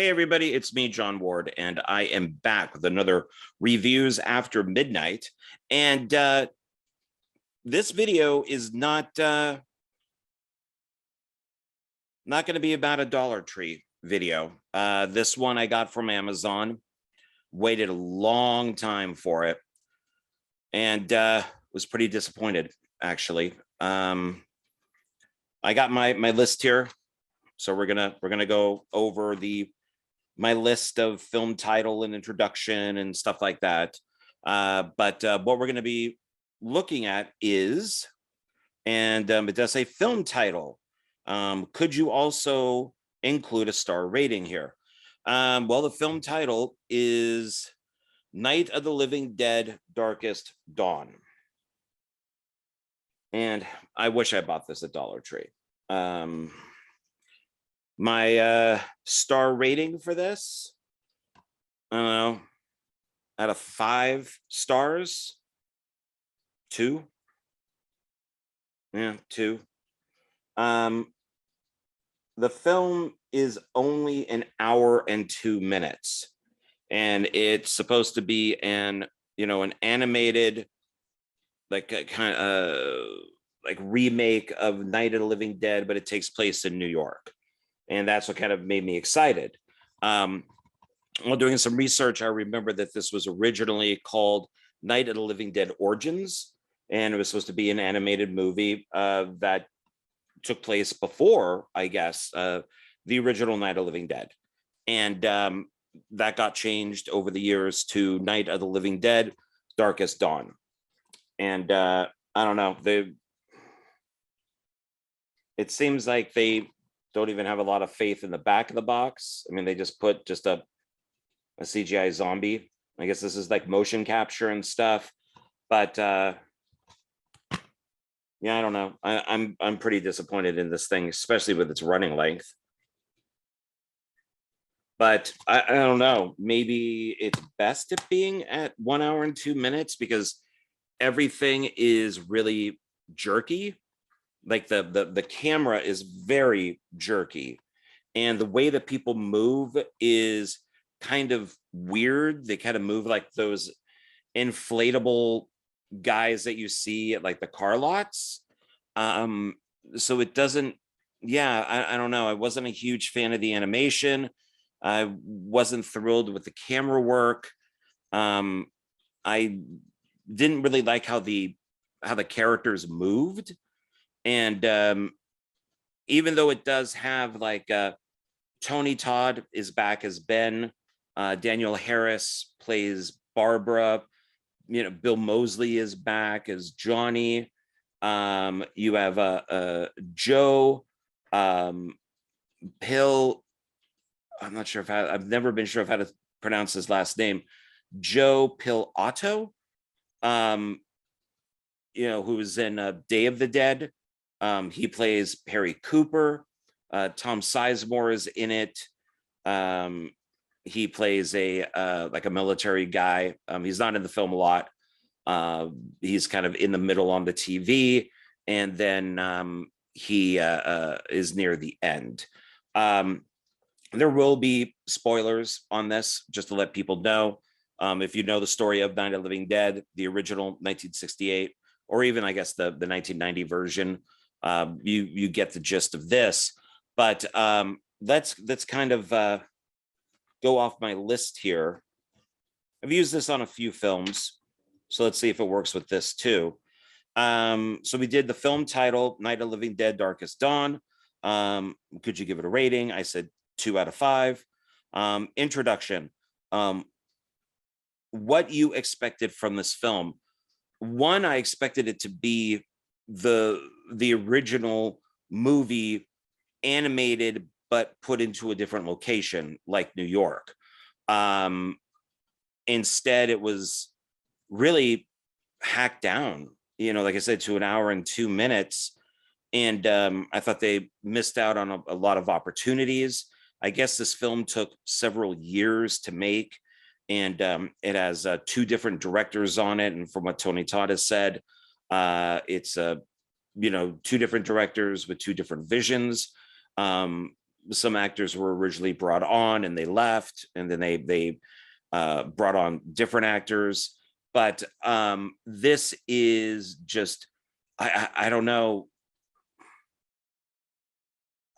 Hey everybody, it's me, John Ward, and I am back with another Reviews After Midnight. And this video is not going to be about a Dollar Tree video. This one I got from Amazon, waited a long time for it, and was pretty disappointed, actually. I got my list here, so we're gonna go over my list of film title and introduction and stuff like that. But what we're going to be looking at is, and it does say film title. Could you also include a star rating here? Well, the film title is Night of the Living Dead, Darkest Dawn. And I wish I bought this at Dollar Tree. My star rating for this, I don't know, out of 5 stars, 2. Yeah, 2. The film is only an hour and 2 minutes, and it's supposed to be an animated, like a kind of like remake of Night of the Living Dead, but it takes place in New York. And that's what kind of made me excited. While doing some research, I remember that this was originally called Night of the Living Dead Origins, and it was supposed to be an animated movie that took place before, I guess, the original Night of the Living Dead. And that got changed over the years to Night of the Living Dead, Darkest Dawn. And I don't know, it seems like they don't even have a lot of faith in the back of the box. I mean, they just put just a CGI zombie. I guess this is like motion capture and stuff, but yeah, I don't know. I'm pretty disappointed in this thing, especially with its running length. But I don't know. Maybe it's best at being at 1 hour and 2 minutes because everything is really jerky. Like the camera is very jerky, and the way that people move is kind of weird. They kind of move like those inflatable guys that you see at like the car lots. So it doesn't, yeah, I don't know. I wasn't a huge fan of the animation. I wasn't thrilled with the camera work. I didn't really like how the characters moved. And even though it does have like Tony Todd is back as Ben, Daniel Harris plays Barbara, Bill Moseley is back as Johnny. You have Joe Pill. I'm not sure I've never been sure of how to pronounce his last name. Joe Pill Otto, who was in Day of the Dead. He plays Harry Cooper. Tom Sizemore is in it. He plays like a military guy. He's not in the film a lot. He's kind of in the middle on the TV, and then he is near the end. There will be spoilers on this, just to let people know. If you know the story of Night of the Living Dead, the original 1968, or even I guess the 1990 version, you get the gist of this. But let's kind of go off my list here. I've used this on a few films, so let's see if it works with this too. So we did the film title, Night of the Living Dead, Darkest Dawn. Could you give it a rating? I said 2 out of 5. Introduction. What you expected from this film? One, I expected it to be the original movie animated but put into a different location like New York. Instead, it was really hacked down, like I said, to 1 hour and 2 minutes. And I thought they missed out on a lot of opportunities. I guess this film took several years to make, and it has 2 different directors on it. And from what Tony Todd has said, it's 2 different directors with 2 different visions. some actors were originally brought on and they left, and then they brought on different actors. But this is just, I don't know.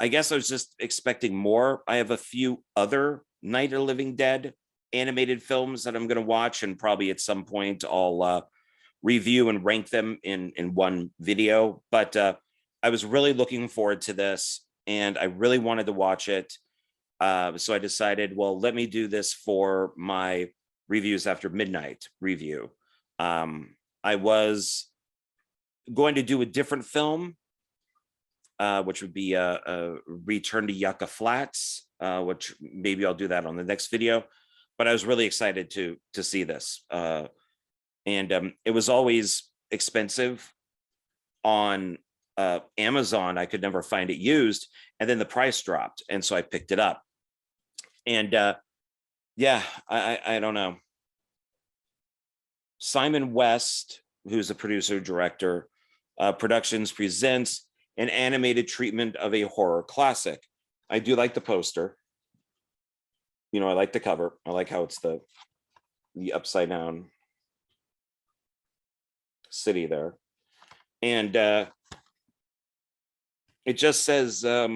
I guess I was just expecting more. I have a few other Night of the Living Dead animated films that I'm going to watch, and probably at some point I'll review and rank them in one video. But I was really looking forward to this, and I really wanted to watch it. So I decided, well, let me do this for my reviews after midnight review. I was going to do a different film, which would be a Return to Yucca Flats, which maybe I'll do that on the next video. But I was really excited to see this. And it was always expensive on Amazon. I could never find it used. And then the price dropped. And so I picked it up. And yeah, I don't know. Simon West, who's a producer, director, Productions presents an animated treatment of a horror classic. I do like the poster. You know, I like the cover. I like how it's the upside down city there. And it just says a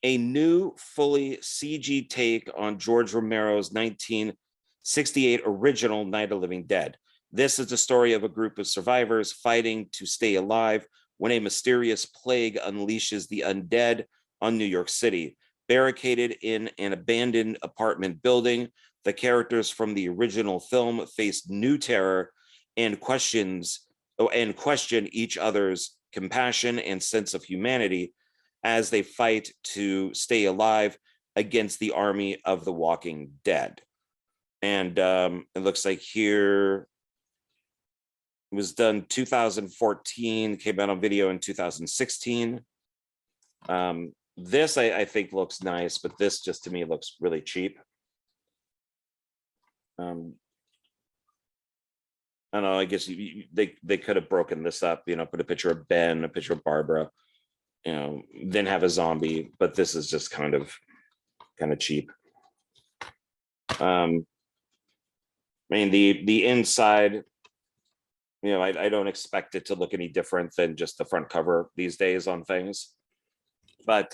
new fully CG take on George Romero's 1968 original Night of the Living Dead. This is the story of a group of survivors fighting to stay alive when a mysterious plague unleashes the undead on New York City. Barricaded in an abandoned apartment building, the characters from the original film face new terror and question each other's compassion and sense of humanity as they fight to stay alive against the army of the Walking Dead. And it looks like here it was done 2014, came out on video in 2016. This I think looks nice, but this just to me looks really cheap. I don't know, I guess they could have broken this up, you know, put a picture of Ben, a picture of Barbara, you know, then have a zombie, but this is just kind of cheap. I mean, the inside, you know, I don't expect it to look any different than just the front cover these days on things. But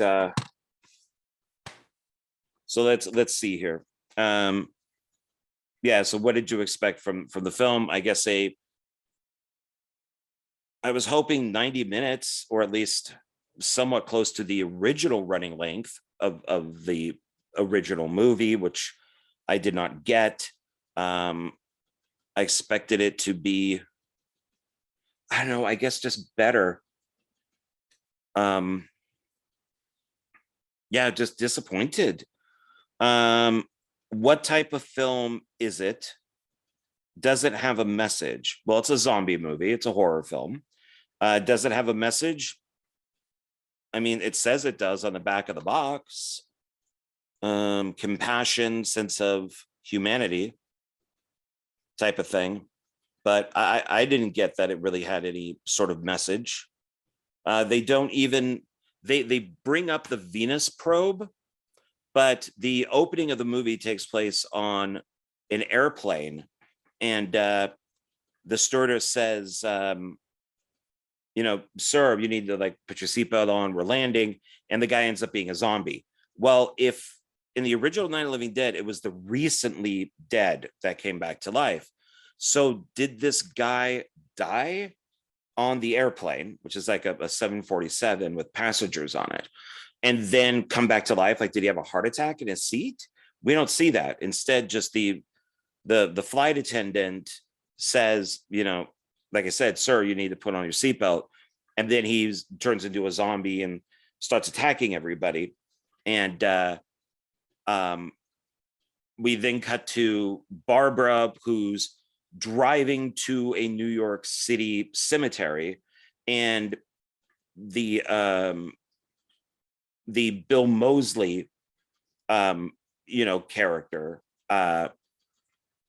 so let's see here. Yeah, so what did you expect from the film? I guess I was hoping 90 minutes, or at least somewhat close to the original running length of the original movie, which I did not get. I expected it to be, I don't know, I guess just better. Yeah, just disappointed. What type of film is it? Does it have a message? Well, it's a zombie movie. It's a horror film. Does it have a message? I mean, it says it does on the back of the box. Compassion, sense of humanity type of thing. But I didn't get that it really had any sort of message. They don't even, they bring up the Venus probe, but the opening of the movie takes place on an airplane, and the stewardess says, you know, sir, you need to like put your seatbelt on, we're landing, and the guy ends up being a zombie. Well, if in the original Night of the Living Dead, it was the recently dead that came back to life. So did this guy die on the airplane, which is like a 747 with passengers on it, and then come back to life? Like, did he have a heart attack in his seat? We don't see that. Instead, just the flight attendant says, you know, like I said, sir, you need to put on your seatbelt. And then he turns into a zombie and starts attacking everybody. And we then cut to Barbara, who's driving to a New York City cemetery, and the Bill Moseley, you know, character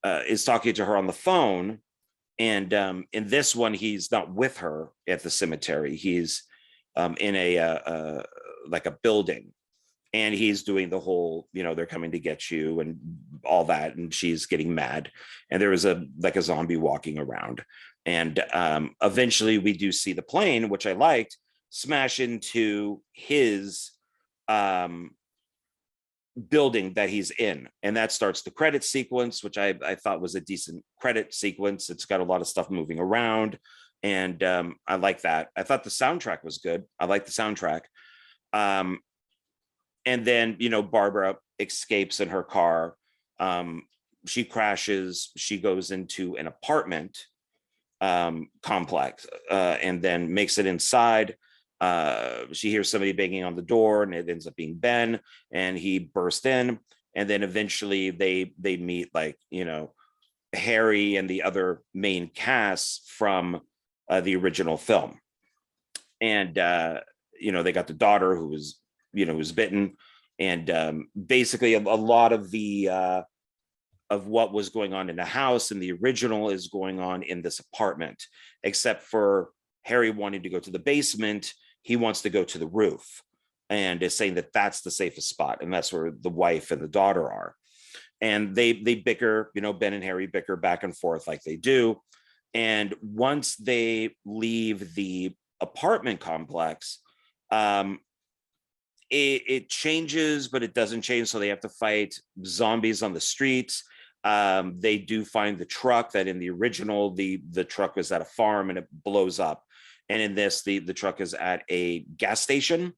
is talking to her on the phone. And in this one, he's not with her at the cemetery. He's in a like a building, and he's doing the whole, they're coming to get you and all that, and she's getting mad, and there was a zombie walking around, and eventually we do see the plane, which I liked, smash into his um building that he's in, and that starts the credit sequence, which I thought was a decent credit sequence. It's got a lot of stuff moving around, and I like that. I thought the soundtrack was good. I like the soundtrack. um and then Barbara escapes in her car. She crashes, she goes into an apartment complex, and then makes it inside. She hears somebody banging on the door, and it ends up being Ben, and he bursts in, and then eventually they meet, like, Harry and the other main cast from the original film, and they got the daughter who was bitten, and basically a lot of the of what was going on in the house in the original is going on in this apartment, except for Harry wanting to go to the basement. He wants to go to the roof, and is saying that that's the safest spot, and that's where the wife and the daughter are. And they bicker, Ben and Harry bicker back and forth like they do. And once they leave the apartment complex, it changes, but it doesn't change. So they have to fight zombies on the streets. They do find the truck that in the original, the truck was at a farm and it blows up. And in this, the truck is at a gas station,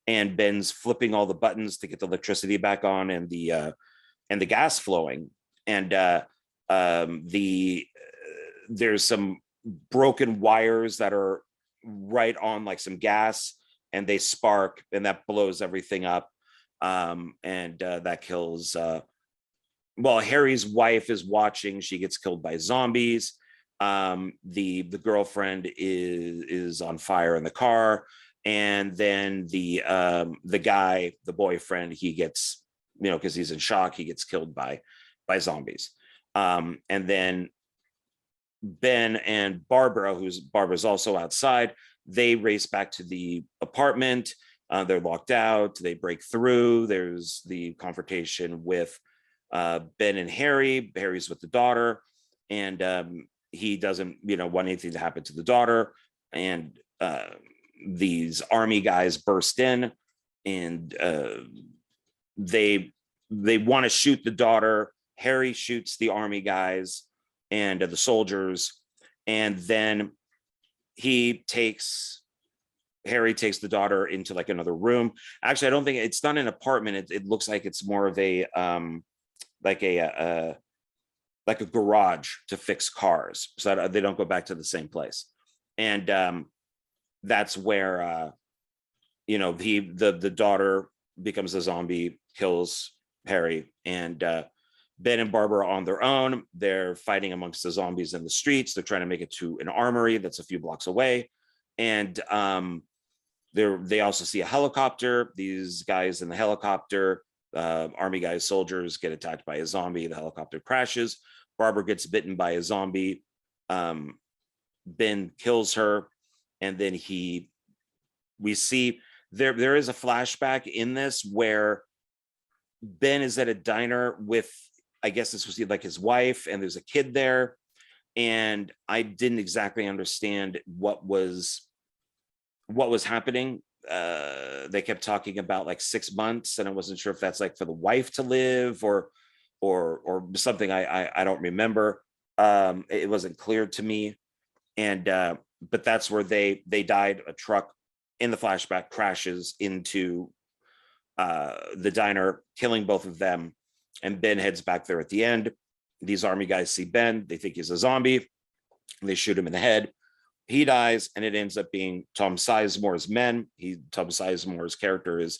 and Ben's flipping all the buttons to get the electricity back on and the gas flowing. And there's some broken wires that are right on like some gas, and they spark, and that blows everything up. And that kills. Well, Harry's wife is watching. She gets killed by zombies. The girlfriend is on fire in the car, and then the guy, the boyfriend, he gets, because he's in shock, he gets killed by zombies. And then Ben and Barbara's also outside. They race back to the apartment. They're locked out. They break through. There's the confrontation with Ben and Harry. Harry's with the daughter, and he doesn't, want anything to happen to the daughter. And these army guys burst in, and they want to shoot the daughter. Harry shoots the army guys and the soldiers, and then Harry takes the daughter into like another room. Actually, I don't think it's not an apartment. It looks like it's more of a like a garage to fix cars, so that they don't go back to the same place. And that's where the daughter becomes a zombie, kills Harry, and Ben and Barbara are on their own. They're fighting amongst the zombies in the streets. They're trying to make it to an armory that's a few blocks away. And they also see a helicopter. These guys in the helicopter, army guys, soldiers, get attacked by a zombie. The helicopter crashes. Barbara gets bitten by a zombie. Ben kills her. And then we see there is a flashback in this where Ben is at a diner with, I guess this was like his wife, and there's a kid there. And I didn't exactly understand what was happening. They kept talking about like 6 months, and I wasn't sure if that's like for the wife to live or something. I don't remember. It wasn't clear to me. And but that's where they died. A truck in the flashback crashes into the diner, killing both of them. And Ben heads back there at the end. These army guys see Ben. They think he's a zombie. They shoot him in the head. He dies, and it ends up being Tom Sizemore's men. Tom Sizemore's character is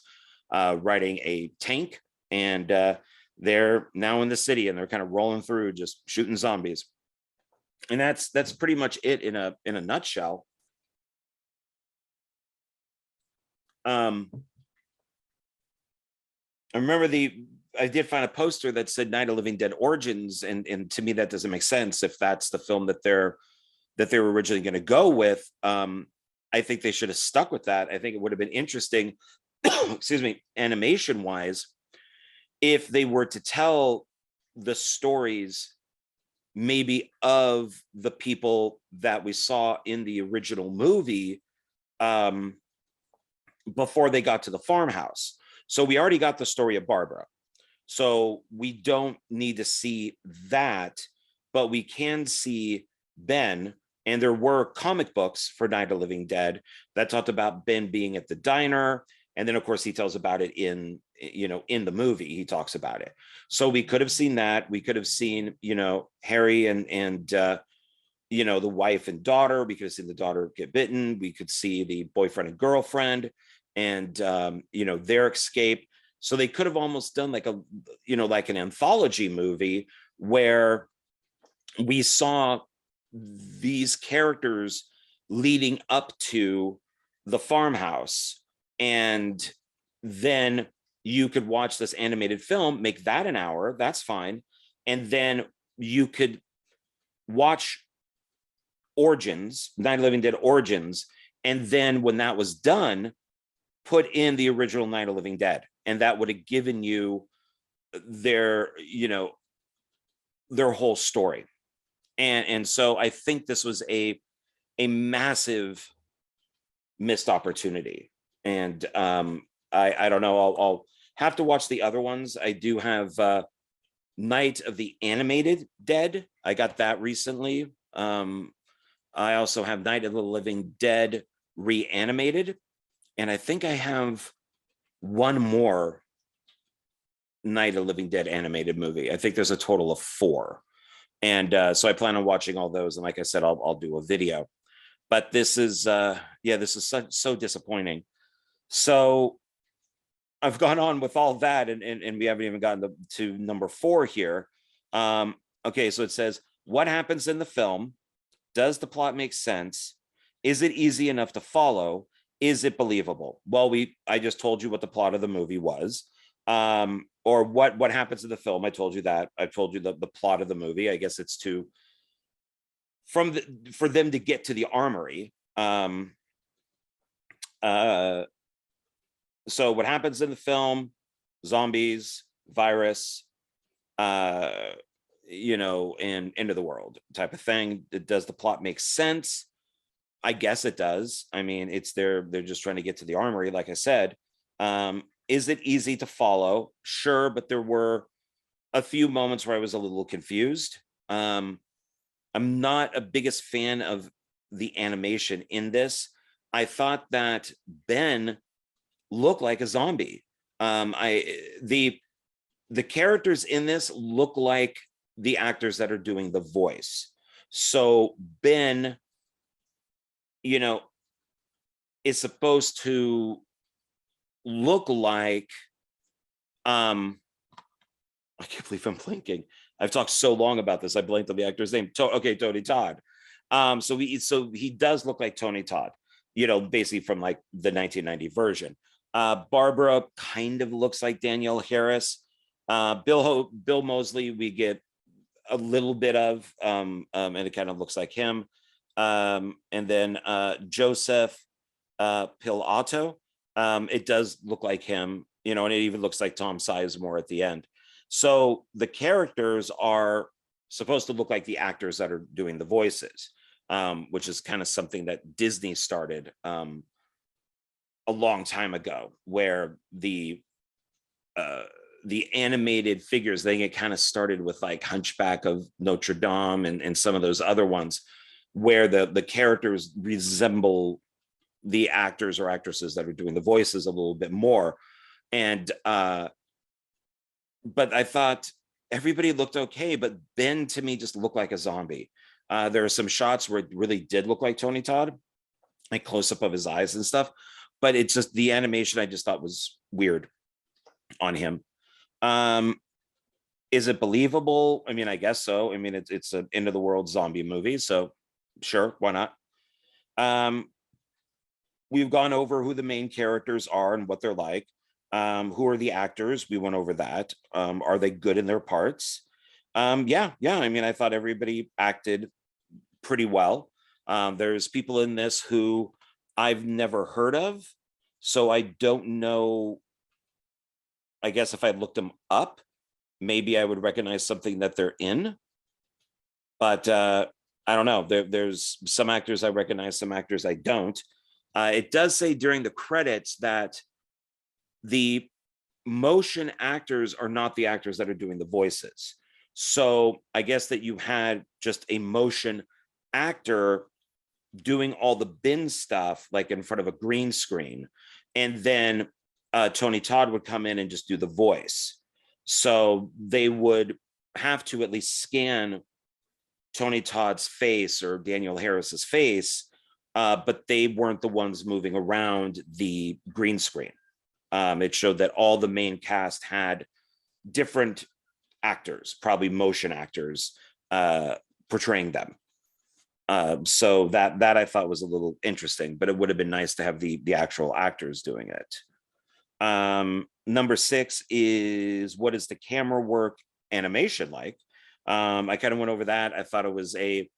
riding a tank, and they're now in the city, and they're kind of rolling through, just shooting zombies. And that's pretty much it in a nutshell. I remember I did find a poster that said Night of Living Dead Origins, and to me that doesn't make sense if that's the film that they were originally going to go with. I think they should have stuck with that. I think it would have been interesting. excuse me, animation wise, if they were to tell the stories maybe of the people that we saw in the original movie, um, before they got to the farmhouse. So we already got the story of Barbara. So we don't need to see that, but we can see Ben. And there were comic books for Night of the Living Dead that talked about Ben being at the diner. And then, of course, he tells about it in, in the movie, he talks about it. So we could have seen that. We could have seen, Harry and the wife and daughter. We could have seen the daughter get bitten. We could see the boyfriend and girlfriend and, their escape. So they could have almost done like like an anthology movie where we saw these characters leading up to the farmhouse. And then you could watch this animated film, make that an hour, that's fine. And then you could watch Origins, Night of the Living Dead Origins. And then when that was done, put in the original Night of the Living Dead. And that would have given you their, their whole story. And so I think this was a massive missed opportunity. And I don't know, I'll have to watch the other ones. I do have Night of the Animated Dead. I got that recently. I also have Night of the Living Dead Reanimated. And I think I have one more Night of the Living Dead animated movie. I think there's a total of 4. And so I plan on watching all those. And like I said, I'll do a video. But this is, this is so disappointing. So I've gone on with all that, and we haven't even gotten to number 4 here. Okay, so it says, what happens in the film? Does the plot make sense? Is it easy enough to follow? Is it believable? Well, I just told you what the plot of the movie was. Or what happens in the film. I told you that. I told you the plot of the movie. I guess it's for them to get to the armory. So what happens in the film? Zombies, virus, and end of the world type of thing. Does the plot make sense? I guess it does. I mean, they're just trying to get to the armory, like I said. Is it easy to follow? Sure, but there were a few moments where I was a little confused. I'm not a biggest fan of the animation in this. I thought that Ben looked like a zombie. The characters in this look like the actors that are doing the voice. So Ben, is supposed to look like, I can't believe I'm blinking. I've talked so long about this. I blanked on the actor's name. Tony Todd. So he does look like Tony Todd, basically from like the 1990 version. Barbara kind of looks like Danielle Harris. Bill Moseley, we get a little bit of, and it kind of looks like him. And then Joseph Pilato, it does look like him, and it even looks like Tom Sizemore at the end. So the characters are supposed to look like the actors that are doing the voices, which is kind of something that Disney started a long time ago, where the animated figures, they get kind of started with like Hunchback of Notre Dame and some of those other ones, where the characters resemble the actors or actresses that are doing the voices a little bit more. And but I thought everybody looked okay, but Ben to me just looked like a zombie. There are some shots where it really did look like Tony Todd, like close up of his eyes and stuff, but it's just the animation I just thought was weird on him. Is it believable? I mean, I guess so. I mean, it's an end of the world zombie movie, so sure, why not? We've gone over who the main characters are and what they're like. Who are the actors? We went over that. Are they good in their parts? Yeah. I mean, I thought everybody acted pretty well. There's people in this who I've never heard of. So I don't know. I guess if I looked them up, maybe I would recognize something that they're in. But I don't know. There's some actors I recognize, some actors I don't. It does say during the credits that the motion actors are not the actors that are doing the voices. So I guess that you had just a motion actor doing all the bin stuff, like in front of a green screen. And then Tony Todd would come in and just do the voice. So they would have to at least scan Tony Todd's face or Daniel Harris's face, but they weren't the ones moving around the green screen. It showed that all the main cast had different actors, probably motion actors, portraying them. So that I thought was a little interesting, but it would have been nice to have the actual actors doing it. Number 6 is, what is the camera work animation like? I kind of went over that. I thought it was a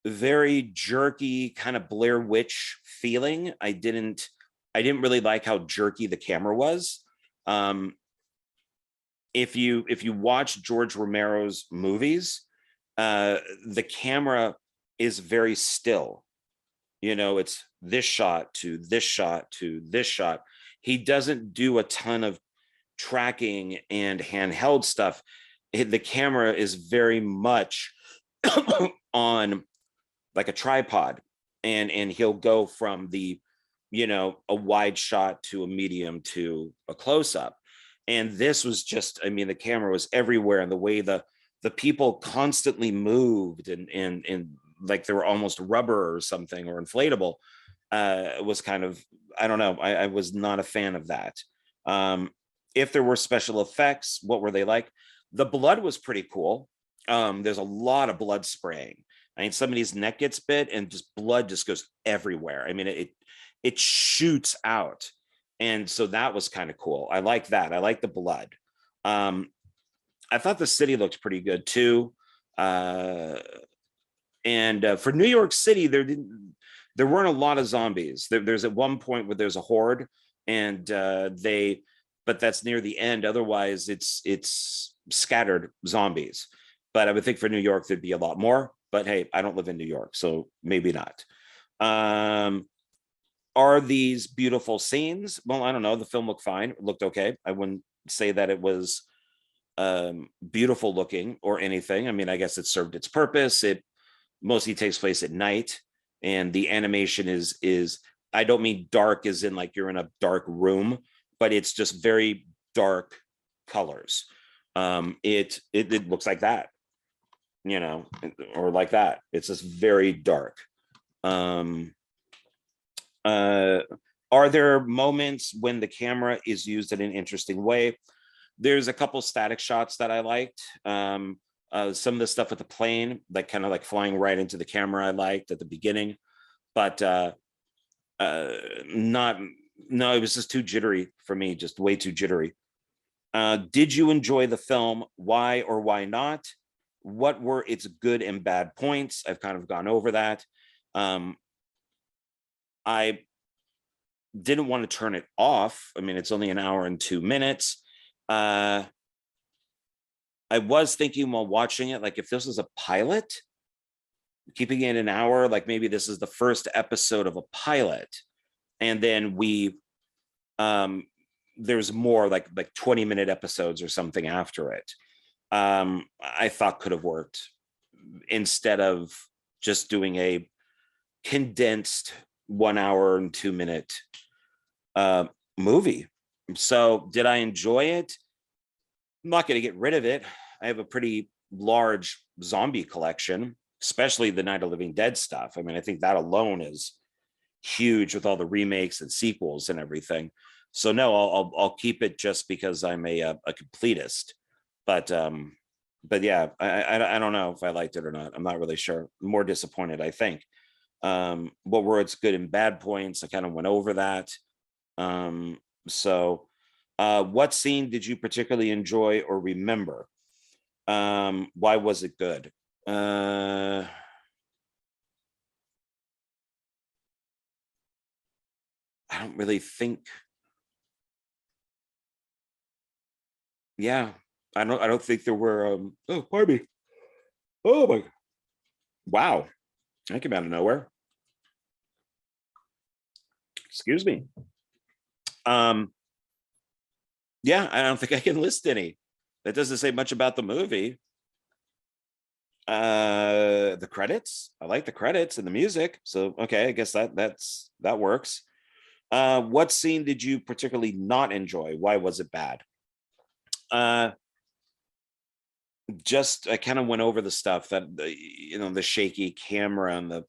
very jerky kind of Blair Witch feeling. I didn't really like how jerky the camera was. If you watch George Romero's movies, the camera is very still. You know, it's this shot to this shot to this shot. He doesn't do a ton of tracking and handheld stuff. The camera is very much on like a tripod, and he'll go from the, you know, a wide shot to a medium to a close-up. And this was just, I mean, the camera was everywhere, and the way the people constantly moved and like they were almost rubber or something, or inflatable, was kind of, I don't know, I was not a fan of that. If there were special effects, what were they like? The blood was pretty cool. There's a lot of blood spraying. I mean, somebody's neck gets bit and just blood just goes everywhere. I mean, it shoots out. And so that was kind of cool. I like that. I like the blood. I thought the city looked pretty good too. And for New York City, there weren't a lot of zombies. There's at one point where there's a horde, and but that's near the end. Otherwise, it's scattered zombies. But I would think for New York there'd be a lot more. But hey, I don't live in New York, so maybe not. Are these beautiful scenes? Well, I don't know. The film looked fine. It looked okay. I wouldn't say that it was beautiful looking or anything. I mean, I guess it served its purpose. It mostly takes place at night, and the animation is I don't mean dark as in like you're in a dark room, but it's just very dark colors. It looks like that, you know, or like that. It's just very dark. Are there moments when the camera is used in an interesting way? There's a couple static shots that I liked. Some of the stuff with the plane, like kind of like flying right into the camera, I liked at the beginning, but not, no, it was just too jittery for me, just way too jittery. Did you enjoy the film? Why or why not? What were its good and bad points? I've kind of gone over that. I didn't want to turn it off. I mean, it's only an hour and 2 minutes. I was thinking while watching it, like if this was a pilot, keeping it an hour, like maybe this is the first episode of a pilot, and then there's more like 20-minute episodes or something after it. I thought could have worked instead of just doing a condensed 1 hour and 2 minute movie. So did I enjoy it? I'm not going to get rid of it. I have a pretty large zombie collection, especially the Night of Living Dead stuff. I mean, I think that alone is huge with all the remakes and sequels and everything. So no, I'll keep it just because I'm a completist. But yeah, I don't know if I liked it or not. I'm not really sure. I'm more disappointed, I think. What were its good and bad points? I kind of went over that. So what scene did you particularly enjoy or remember? Why was it good? I don't really think. Yeah, I don't think there were. Oh, pardon me. Oh my. Wow, that came out of nowhere. Excuse me. Um, yeah, I don't think I can list any. That doesn't say much about the movie. The credits. I like the credits and the music. So okay, I guess that works. What scene did you particularly not enjoy? Why was it bad? Uh, just I kind of went over the stuff that the shaky camera and the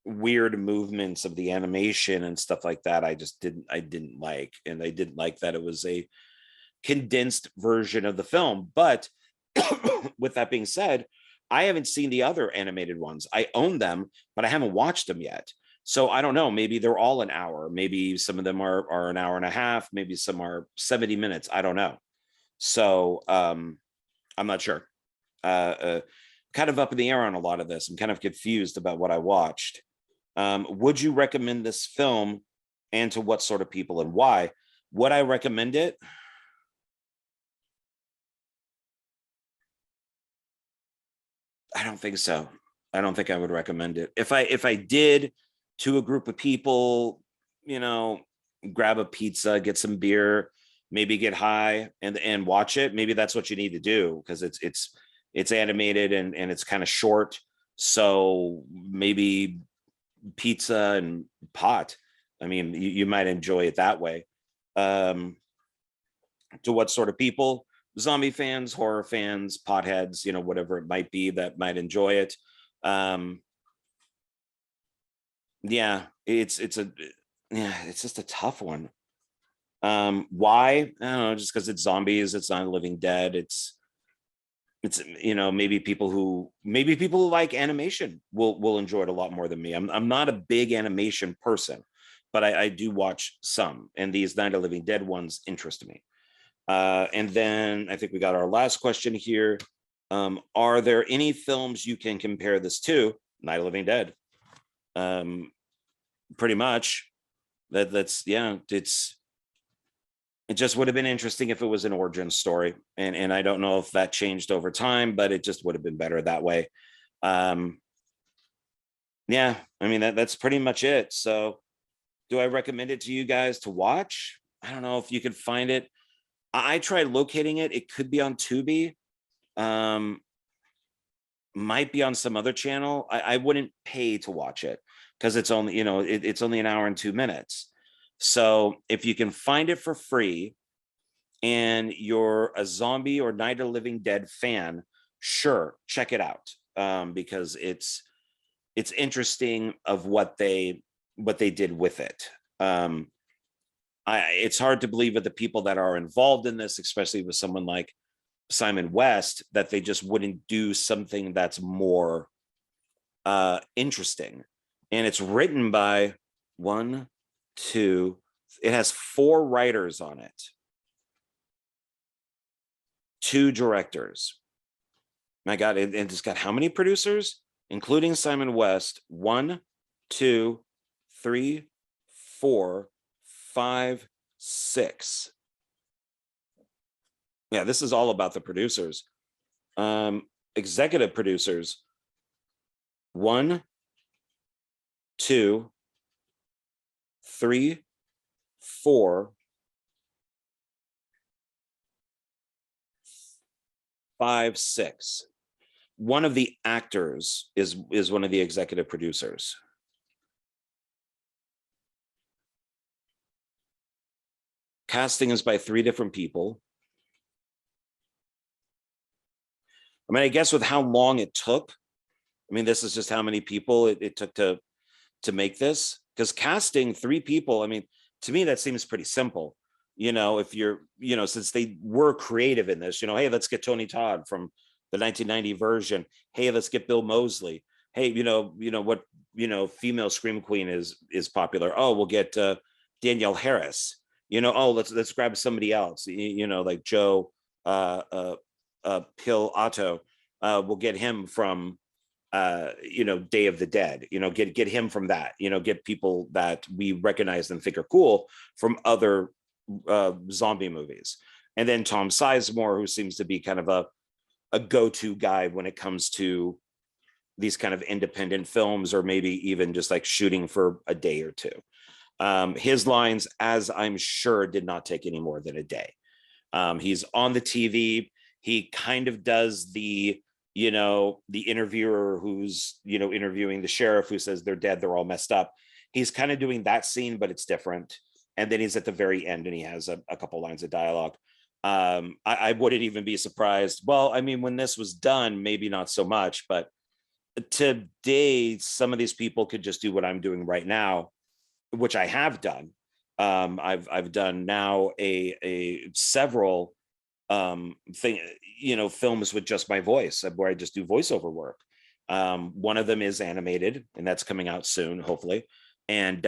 weird movements of the animation and stuff like that. I didn't like, and I didn't like that it was a condensed version of the film. But with that being said, I haven't seen the other animated ones. I own them, but I haven't watched them yet. So I don't know. Maybe they're all an hour. Maybe some of them are an hour and a half. Maybe some are 70 minutes. I don't know. So I'm not sure. Uh, kind of up in the air on a lot of this. I'm kind of confused about what I watched. Would you recommend this film, and to what sort of people and why? Would I recommend it? I don't think so. I don't think I would recommend it. If I did, to a group of people, you know, grab a pizza, get some beer, maybe get high and watch it. Maybe that's what you need to do, because it's animated and it's kind of short. So maybe pizza and pot. I mean, you might enjoy it that way. Um, to what sort of people? Zombie fans, horror fans, potheads, whatever it might be that might enjoy it. Um, yeah, it's just a tough one. Why? I don't know, just because it's zombies, it's not Living Dead. It's maybe people who like animation will enjoy it a lot more than me. I'm not a big animation person, but I do watch some, and these Night of Living Dead ones interest me. And then I think we got our last question here. Are there any films you can compare this to? Night of Living Dead. Um, Pretty much. That's yeah. It just would have been interesting if it was an origin story, and I don't know if that changed over time, but it just would have been better that way. Um, yeah, I mean that's pretty much it. So, do I recommend it to you guys to watch? I don't know if you could find it. I tried locating it. It could be on Tubi. Um, might be on some other channel. I wouldn't pay to watch it, because it's only, it's only an hour and 2 minutes. So if you can find it for free and you're a zombie or Night of Living Dead fan, sure, check it out. Because it's interesting of what they did with it. It's hard to believe that the people that are involved in this, especially with someone like Simon West, that they just wouldn't do something that's more interesting. And it's written by one, two, it has 4 writers on it, 2 directors. My God, and it's got how many producers, including Simon West? 1, 2, 3, 4, 5, 6. Yeah, this is all about the producers. Executive producers: 1, 2, 3, 4, 5, 6. One of the actors is one of the executive producers. Casting is by 3 different people. I mean, I guess with how long it took, I mean, this is just how many people it took to make this. Because casting 3 people, I mean, to me, that seems pretty simple. If you're, since they were creative in this, hey, let's get Tony Todd from the 1990 version. Hey, let's get Bill Moseley. Hey, what, female scream queen is popular. Oh, we'll get Danielle Harris. Oh, let's grab somebody else. Like Joe Pill Otto. We'll get him from Day of the Dead, get him from that, get people that we recognize and think are cool from other zombie movies. And then Tom Sizemore, who seems to be kind of a go-to guy when it comes to these kind of independent films, or maybe even just like shooting for a day or two. His lines, as I'm sure, did not take any more than a day. He's on the TV. He kind of does the interviewer who's, interviewing the sheriff who says they're dead, they're all messed up. He's kind of doing that scene, but it's different. And then he's at the very end and he has a couple lines of dialogue. I wouldn't even be surprised. Well, I mean, when this was done, maybe not so much, but today, some of these people could just do what I'm doing right now, which I have done. I've done now a several films with just my voice, where I just do voiceover work. One of them is animated, and that's coming out soon, hopefully. And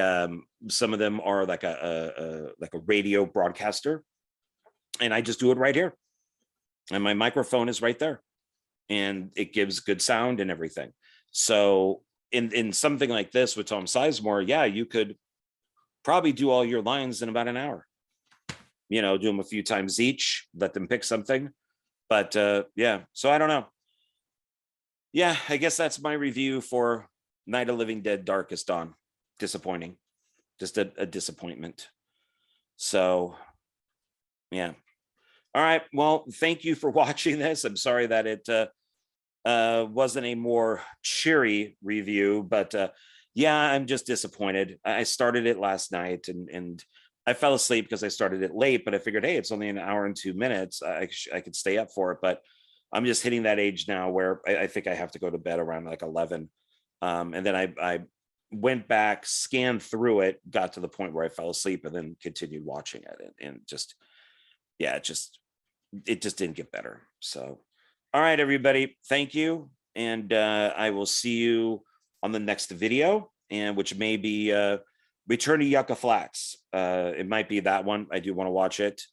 some of them are like a radio broadcaster, and I just do it right here, and my microphone is right there, and it gives good sound and everything. So in something like this with Tom Sizemore, yeah, you could probably do all your lines in about an hour. Do them a few times each, let them pick something. But yeah, so I don't know. Yeah, I guess that's my review for Night of Living Dead Darkest Dawn. Disappointing. Just a disappointment. So yeah. All right. Well, thank you for watching this. I'm sorry that it wasn't a more cheery review, but yeah, I'm just disappointed. I started it last night and I fell asleep because I started it late, but I figured, hey, it's only an hour and 2 minutes. I could stay up for it, but I'm just hitting that age now where I think I have to go to bed around like 11. And then I went back, scanned through it, got to the point where I fell asleep, and then continued watching it. And just, yeah, it just didn't get better. So, all right, everybody, thank you. And I will see you on the next video, and which may be Return to Yucca Flats. It might be that one. I do want to watch it.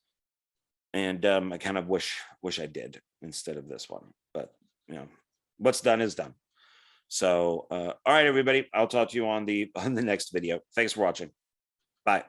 And I kind of wish I did instead of this one. But, what's done is done. So, all right, everybody, I'll talk to you on the next video. Thanks for watching. Bye.